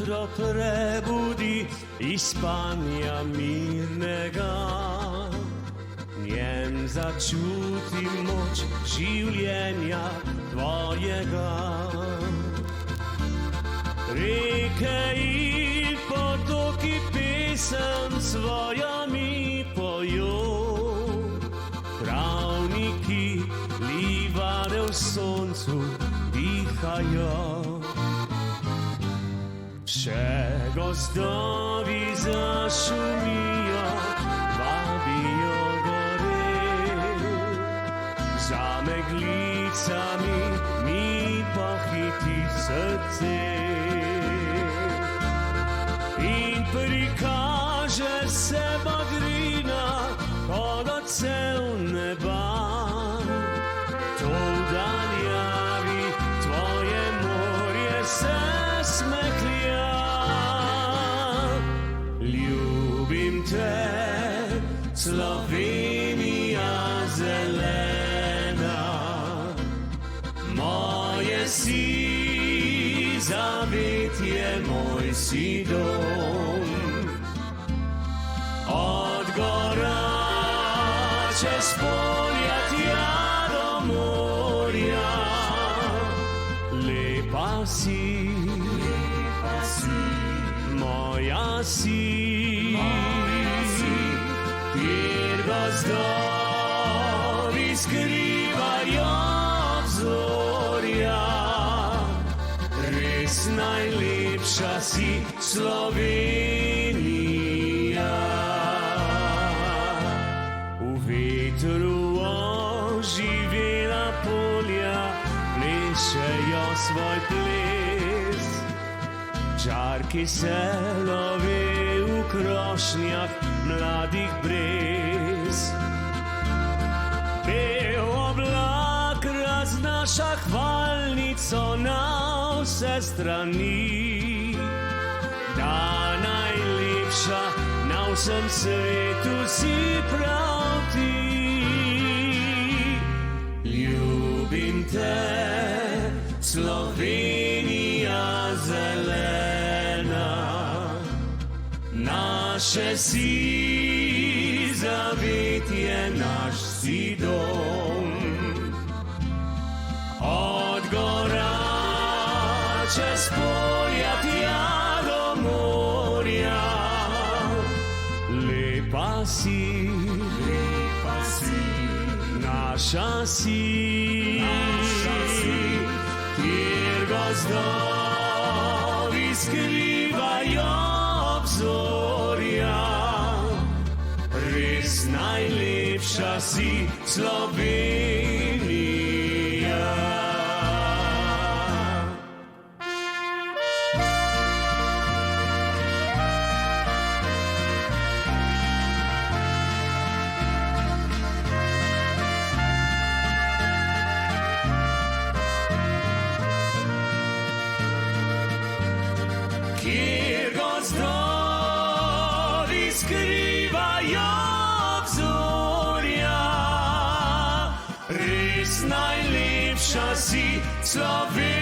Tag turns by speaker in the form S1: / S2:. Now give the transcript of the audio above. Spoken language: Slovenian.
S1: jutro prebudi iz spanja mirnega. V njem začutim moč življenja tvojega. Reke in potoki pesem svojo mi pojo. Travniki livade v soncu dihajo. Še gozdovi zašumijo, vabijo gore. Za meglicami mi pohiti srce. In prikaže se modrina od odsev neba. To udanjavi tvoje morje se smehlja. Ljubim te, Slovenija zelena. Moje si, zavetje moj si dom. Od gora čez polja tja do morja. Lepa si, moja si, kjer gozdovi skrivajo obzorja. Res najlepša si Slovenija. V vetru oživela polja plešejo svoj ples. Čarki se love v krošnjah mladih brez. Bel oblak raznaša hvalnico na vse strani. Da najlepša na vsem svetu si prav ti. Ljubim te, Slovenija zelena. Naše si, zavetje naš si dom. Od gora čez polja tja do morja. Lepa si, naša si, kjer gozdovi skrivajo obzorja. Res najlepša si Slovenija. Kjer gozdovi skrivajo obzorja. Res najlepša si Slovenija.